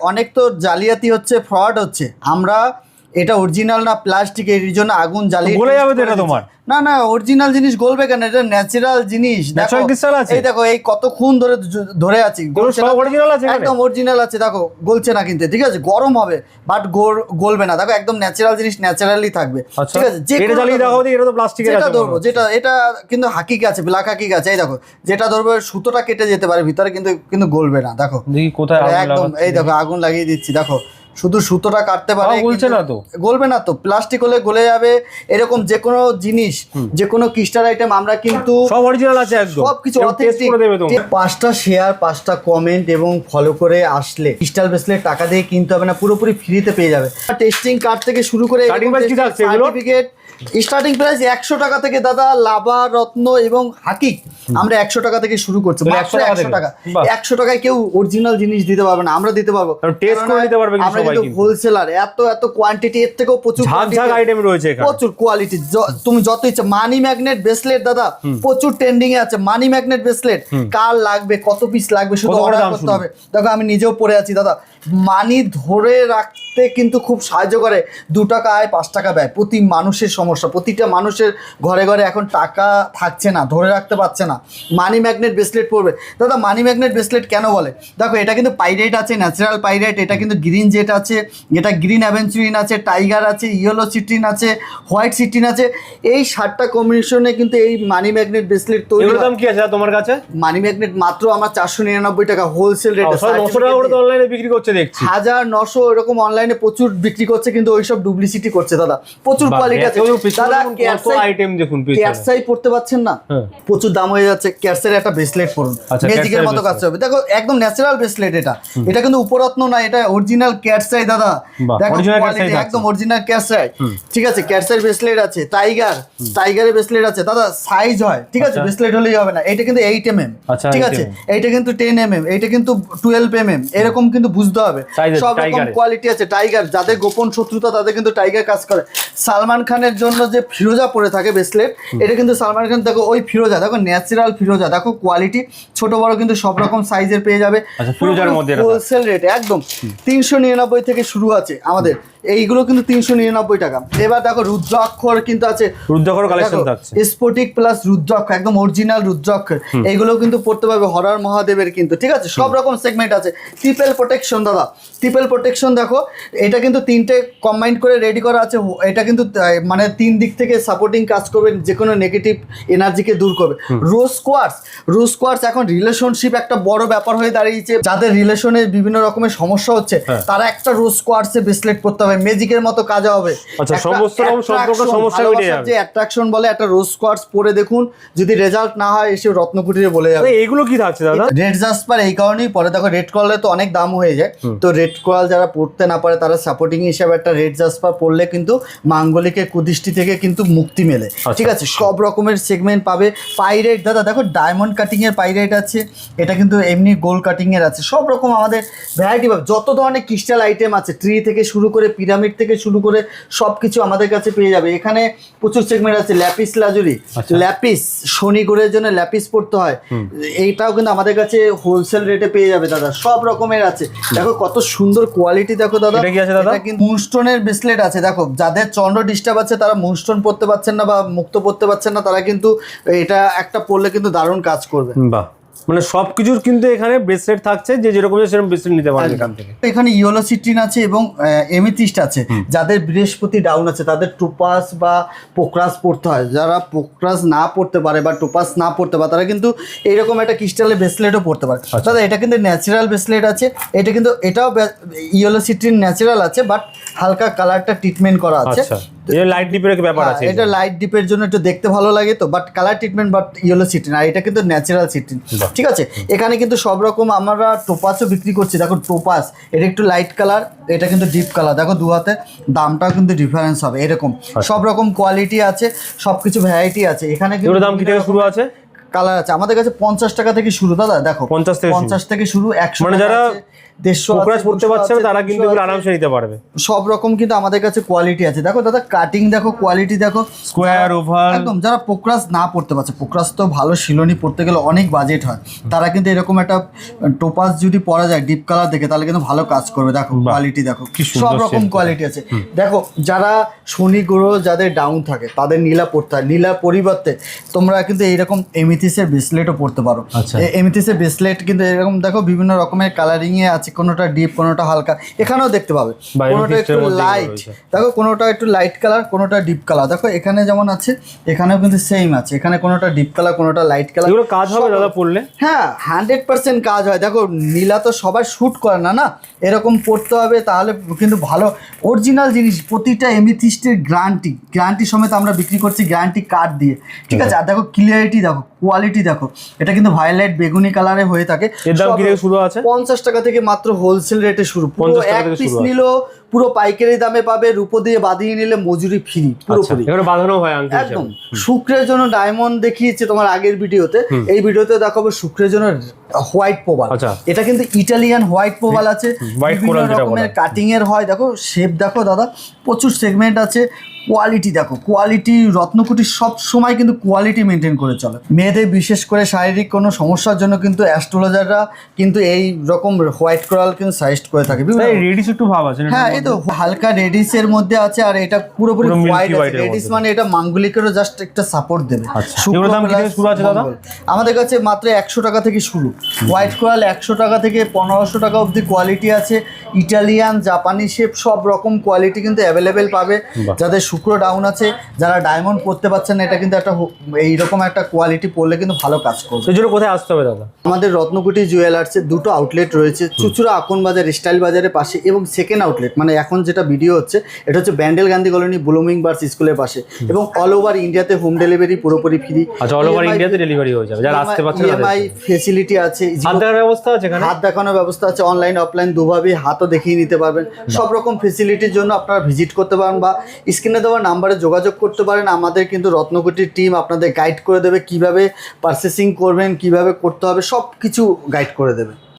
অনেক তো জালিয়াতি হচ্ছে, ফ্রড হচ্ছে। আমরা এটা অরিজিনাল না প্লাস্টিক, এর জন্য আগুন জ্বালিয়ে গলে যাবে তো এটা তোমার। না না, অরিজিনাল জিনিস গলবে কেন? এটা ন্যাচারাল জিনিস। ন্যাচারাল ক্রিস্টাল আছে। এই দেখো, এই কতক্ষণ ধরে ধরে আছি, সব অরিজিনাল আছে, একদম অরিজিনাল আছে। দেখো গলছে না কিন্তু, ঠিক আছে? গরম হবে বাট গলবে না। দেখো একদম ন্যাচারাল জিনিস ন্যাচারালি থাকবে, ঠিক আছে? এটা জ্বালিয়ে দেখো, এটা তো প্লাস্টিকের আছে। ধরবো যেটা, এটা কিন্তু হাকিক আছে, ব্ল্যাক হাকিক আছে। এই দেখো যেটা ধরবে সুতোটা কেটে যেতে পারে ভিতরে, কিন্তু গলবে না। দেখো দেখি কোথায় একদম, এই দেখো আগুন লাগিয়ে দিচ্ছি। দেখো শুধু সুতোটা কাটতে পারে, গলছে না তো, গলবে না তো। প্লাস্টিক হলে গলে যাবে। এরকম যে কোনো জিনিস, যে কোনো ক্রিস্টাল আইটেম আমরা কিন্তু সব অরিজিনাল আছে, একদম সবকিছু অথেন্টিক। 5টা শেয়ার, 5টা কমেন্ট এবং ফলো করে আসলে ক্রিস্টাল ব্রেসলেট টাকা দিয়ে কিনতে হবে না, পুরোপুরি ফ্রিতে পেয়ে যাবে। টেস্টিং কার্ড থেকে শুরু করে সার্টিফিকেট, স্টার্টিং প্রাইস 100 টাকা থেকে দাদা। লাভা, রত্ন এবং হাকিক আমরা 100 টাকা থেকে শুরু করছি। 100 টাকা, 100 টাকায় কেউ অরিজিনাল জিনিস দিতে পারবে না, আমরা দিতে পারবো। টেস্ট করে দিতে পারবে আমরা কিন্তু হোলসেলার, এত কোয়ান্টিটি, এর থেকেও প্রচুর আইটেম রয়েছে এখানে, প্রচুর কোয়ালিটি। তুমি যত ইচ্ছা। মানি ম্যাগনেট ব্রেসলেট দাদা প্রচুর ট্রেন্ডিং এ আছে। মানি ম্যাগনেট ব্রেসলেট কার লাগবে, কত পিস লাগবে, শুধু অর্ডার করতে হবে। দেখো আমি নিজেও পরে আছি দাদা। মানি ধরে রাখতে কিন্তু খুব সাহায্য করে। 2 টাকা আয় 5 টাকা ব্যয়, প্রতি মানুষের সমস্যা। প্রতিটা মানুষের ঘরে ঘরে এখন টাকা থাকছে না, ধরে রাখতে পারছে না। মানি ম্যাগনেট ব্রেসলেট পরবে দাদা। মানি ম্যাগনেট ব্রেসলেট কেন বলে? দেখো এটা কিন্তু পাইরাইট আছে, ন্যাচারাল পাইরাইট। এটা কিন্তু গ্রিন জেট আছে, এটা গ্রিন অ্যাভেঞ্চুরিন আছে, টাইগার আছে, ইয়েলো সিট্রিন আছে, হোয়াইট সিট্রিন আছে। এই 7টা কম্বিনেশনে কিন্তু এই মানি ম্যাগনেট ব্রেসলেট তৈরি। এর দাম কি আছে তোমার কাছে? মানি ম্যাগনেট মাত্র আমার 499 টাকা হোলসেল রেটে। 900 টাকা করে তো অনলাইনে বিক্রি করছে দেখছি। 1900 এরকম অনলাইনে প্রচুর বিক্রি করছে, কিন্তু ওইসব ডুপ্লিসিটি করছে দাদা। প্রচুর কোয়ালিটি আছে দাদা। আইটেম দেখুন, ক্যাটসাই পড়তে পাচ্ছেন না, প্রচুর দাম হয়ে যাচ্ছে। ক্যাটসাইয়ের একটা ব্রেসলেট পরুন, ম্যাজিকের মতো কাজ হবে। দেখো একদম ন্যাচারাল ব্রেসলেট। এটা কিন্তু উপরত্ন না, এটা অরিজিনাল ক্যাটসাই দাদা। দেখো কোয়ালিটি একদম অরিজিনাল ক্যাটসাই, ঠিক আছে? ক্যাটসাইয়ের ব্রেসলেট আছে, টাইগারের ব্রেসলেট আছে দাদা। সাইজ হয়, ঠিক আছে? ব্রেসলেট হলেই হবে না। এটা কিন্তু 8 mm, ঠিক আছে? এইটা কিন্তু 10 mm, এইটা কিন্তু 12 mm, এরকম কিন্তু বুঝতে হবে। সব রকম কোয়ালিটি আছে। টাইগার, যাদের গোপন শত্রুতা তাদের কিন্তু টাইগার কাজ করে। সালমান খানের জন্য যে ফিরোজা পরে থাকে ব্রেসলেট, এটা কিন্তু সালমান খান। দেখো ওই ফিরোজা, দেখো ন্যাচারাল ফিরোজা। দেখো কোয়ালিটি ছোট বড় কিন্তু সব রকম সাইজের পেয়ে যাবে। হোলসেল রেট একদম 399 থেকে শুরু আছে আমাদের। এইগুলো কিন্তু 399 টাকা। এবার দেখো রুদ্রাক্ষর কিন্তু আছে, রুদ্রাক্ষর কালেকশন থাকছে, স্ফটিক প্লাস রুদ্রাক্ষর, একদম অরিজিনাল রুদ্রাক্ষর। এইগুলো কিন্তু পড়তে পারবে হরর মহাদেবের কিন্তু, ঠিক আছে? সব রকম সেগমেন্ট আছে। ট্রিপল প্রোটেকশন দাদা, ট্রিপল প্রোটেকশন দেখো। এটা কিন্তু 3টে কম্বাইন্ড করে রেডি করা আছে। এটা কিন্তু মানে 3 দিক থেকে সাপোর্টিং কাজ করবে, যে কোনো নেগেটিভ এনার্জিকে দূর করবে। রোজ কোয়ার্টস এখন রিলেশনশিপ একটা বড় ব্যাপার হয়ে দাঁড়িয়েছে। যাদের রিলেশনে বিভিন্ন রকমের সমস্যা হচ্ছে, তারা একটা রোজ কোয়ার্টসে ব্রেসলেট পড়তে হবে, ম্যাজিকের মতো কাজ হবে। আচ্ছা, সমস্ত রকম সম্পর্ক সমস্যা মিটে যাবে। যে অ্যাট্রাকশন বলে, একটা রোজ কোয়ার্টস পরে দেখুন, যদি রেজাল্ট না হয় এসে রত্নকুটিরে বলে যাবে। এগুলো কি থাকছে দাদা? রেড জাসপার এই কারণেই পরে। দেখো রেড কোরালে তো অনেক দাম হয়ে যায়, তো রেড কোরাল যারা পড়তে না পারে তারা সাপোর্টিং হিসেবে একটা রেড জাসপার পড়লে কিন্তু মাঙ্গলিকের কুদৃষ্টি থেকে কিন্তু মুক্তি মেলে, ঠিক আছে? সব রকমের সেগমেন্ট পাবে। পাইরাইট দাদা, দেখো ডায়মন্ড কাটিং এর পাইরাইট আছে, এটা কিন্তু এমনি গোল্ড কাটিং এর আছে। সব রকম আমাদের ভ্যারাইটি পাবে। যত ধরনের ক্রিস্টাল আইটেম আছে, ট্রি থেকে শুরু করে পিরামিড থেকে শুরু করে সব কিছু আমাদের কাছে পেয়ে যাবে। এখানে প্রচুর সেগমেন্ট আছে। ল্যাপিস লাজুরি, ল্যাপিস শনি গ্রহের জন্য ল্যাপিস পড়তে হয়, এইটাও কিন্তু আমাদের কাছে হোলসেল রেটে পেয়ে যাবে দাদা। সব রকমের আছে। দেখো কত সুন্দর কোয়ালিটি। দেখো দাদা, এটা কিন্তু মুনস্টোনের ব্রেসলেট আছে। দেখো যাদের চন্দ্র ডিস্টার্ব আছে, তারা মুনস্টোন পড়তে পারছেন না বা মুক্ত পড়তে পারছেন না, তারা কিন্তু এটা একটা পড়লে কিন্তু দারুণ কাজ করবে। বাহ, মানে সবকিছুর কিন্তু এখানে ব্রেসলেট থাকছে, যে যেরকম সেরকম ব্রেসলেট নিতে পারবে এখান থেকে। এখানে ইয়েলো সিট্রিন আছে এবং এমেথিস্ট আছে। যাদের বৃহস্পতি ডাউন আছে, তাদের টোপাস বা পোকরাস পড়তে হয়। যারা পোকরাস না পড়তে পারে বা টোপাস না পড়তে পারে, তারা কিন্তু এইরকম একটা ক্রিস্টালের ব্রেসলেটও পড়তে পারে। দাদা এটা কিন্তু ন্যাচারাল ব্রেসলেট আছে। এটা কিন্তু এটাও ইয়েলো সিট্রিন ন্যাচারাল আছে, বাট হালকা কালারটা ট্রিটমেন্ট করা আছে। লাইট ডিপের ব্যাপার আছে, এটা লাইট ডিপের জন্য একটু দেখতে ভালো লাগে তো, but colour treatment, but yellow citrine. আর এটা কিন্তু ন্যাচারাল সিট্রিন, ঠিক আছে? এখানে কিন্তু সব রকম আমরা টোপাসও বিক্রি করছি। দেখো টোপাস, এটা একটু লাইট কালার, এটা কিন্তু ডিপ কালার। দেখো দু হাতে দামটাও কিন্তু ডিফারেন্স হবে। এরকম সব রকম কোয়ালিটি আছে, সবকিছু ভ্যারাইটি আছে। এখানে কিন্তু দাম কি থেকে শুরু আছে? কালার আছে আমাদের কাছে 50 টাকা থেকে শুরু দাদা। দেখো 50 থেকে শুরু, 100 মানে যারা 150 পোকরাজ পড়তে পারছে না তারা কিন্তু এগুলো আরামসে নিতে পারবে। সব রকম কিন্তু আমাদের কাছে কোয়ালিটি আছে। দেখো দাদা কাটিং দেখো, কোয়ালিটি দেখো, স্কোয়ার ওভাল একদম। যারা পোকরাজ না পড়তে পারছে, পোকরাজ তো ভালো শিলনি পড়তে গেলে অনেক বাজেট হয়, তারা কিন্তু এরকম একটা টোপাস যদি পরা যায় ডিপ কালার দেখে তাহলে কিন্তু ভালো কাজ করবে। দেখো কোয়ালিটি দেখো, সব রকম কোয়ালিটি আছে। দেখো যারা শনি গ্রহ যাদের ডাউন থাকে তাদের নীলা পড়তে হয়, নীলার পরিবর্তে তোমরা কিন্তু এইরকম এমিথিসের ব্রেসলেটও পড়তে পারো। এমিথিসের ব্রেসলেট কিন্তু এরকম দেখো বিভিন্ন রকমের কালারিং এ আছে, কোনোটা ডিপ কোনোটা হালকা, এখানেও দেখতে পাবে। কোনোটা একটু লাইট, দেখো কোনোটা একটু লাইট কালার কোনোটা ডিপ কালার। দেখো এখানে যেমন আছে এখানেও কিন্তু সেম আছে, এখানে কোনোটা ডিপ কালার কোনোটা লাইট কালার। এগুলো কাজ হবে দাদা পড়লে? হ্যাঁ 100% কাজ হয়। দেখো নীলা তো সবাই শ্যুট করে না, না এরকম পড়তে হবে তাহলে কিন্তু ভালো অরিজিনাল জিনিস। প্রতিটা এমিথিস্টের গ্যারান্টি সমেত আমরা বিক্রি করছি, গ্যারান্টি কার্ড দিয়ে, ঠিক আছে। আর দেখো ক্লিয়ারিটি দেখো, কোয়ালিটি দেখো, এটা কিন্তু ভায়োলেট বেগুনি কালারে হয়ে থাকে। এর দাম কি থেকে শুরু আছে? 50 টাকা থেকে মাত্র হোলসেল রেটে শুরু। পুরো এক পিস নিলো পুরো পাইকারি দামে পাবে, রূপো দিয়ে বাঁধিয়ে নিলে মজুরি ফ্রি পুরোপুরি। এখানে বাঁধানো হয় একদম। শুক্রের জন্য ডায়মন্ড দেখিয়েছে তোমার আগের ভিডিওতে, এই ভিডিওতে দেখাবো শুক্রের জন্য হোয়াইট পোবাল। এটা কিন্তু ইটালিয়ান হোয়াইট পোবাল আছে, বিভিন্ন রকমের কাটিং এর হয়। দেখো শেপ দেখো দাদা, প্রচুর সেগমেন্ট আছে। কোয়ালিটি দেখো, কোয়ালিটি রত্নকুটি সব সময় কিন্তু কোয়ালিটি মেনটেন করে চলে। মেয়েদের বিশেষ করে শারীরিক কোনো সমস্যার জন্য কিন্তু অ্যাস্ট্রোলজাররা কিন্তু এই রকম হোয়াইট কোরাল কিন্তু সাজেস্ট করে থাকে। রেডিশ একটু ভাব আছে, হ্যাঁ এই তো হালকা রেডিশ এর মধ্যে আছে, আর এটা পুরোপুরি হোয়াইট আছে। রেডিশ মানে এটা মাঙ্গলিকেরও জাস্ট একটা সাপোর্ট দেবে। আমাদের কাছে মাত্র 100 টাকা থেকে শুরু। হোয়াইট কোরাল 100 টাকা থেকে 1500 টাকা অবধি কোয়ালিটি আছে। ইটালিয়ান জাপানি শেপ সব রকম কোয়ালিটি কিন্তু অ্যাভেলেবেল পাবে। যাদের শুক্র ডাউন আছে, যারা ডায়মন্ড পড়তে পারছেন না, এটা কিন্তু একটা এইরকম একটা কোয়ালিটি পড়লে কিন্তু ভালো কাজ করবে। সেই জন্য কোথায় আসতে হবে দাদা? আমাদের রত্নকুটি জুয়েলার্সের দুটো আউটলেট রয়েছে, চুচুড়া আকন বাজার স্টাইল বাজারের পাশে, এবং সেকেন্ড আউটলেট মানে এখন যেটা ভিডিও হচ্ছে এটা হচ্ছে ব্যান্ডেল গান্ধী কলোনি ব্লুমিং বার্স স্কুলের পাশে। এবং অল ওভার ইন্ডিয়াতে হোম ডেলিভারি পুরোপুরি ফ্রি। আচ্ছা, অল ওভার ইন্ডিয়াতে ডেলিভারি হয়ে যাবে, যারা আসতে পারছে না। ইএমআই ফ্যাসিলিটি আছে, হাত দেখানোর ব্যবস্থা আছে এখানে, হাত দেখানোর ব্যবস্থা আছে, অনলাইন অফলাইন দুভাবে হাতও দেখিয়ে নিতে পারবেন। সব রকম ফ্যাসিলিটির জন্য আপনারা ভিজিট করতে পারেন বা স্ক্রিনে দেওয়া নাম্বারে যোগাযোগ করতে পারেন। আমাদের কিন্তু রত্নকুটির টিম আপনাদের গাইড করে দেবে, কিভাবে পারচেসিং করবেন, কিভাবে করতে হবে, সব কিছু গাইড করে দেবে।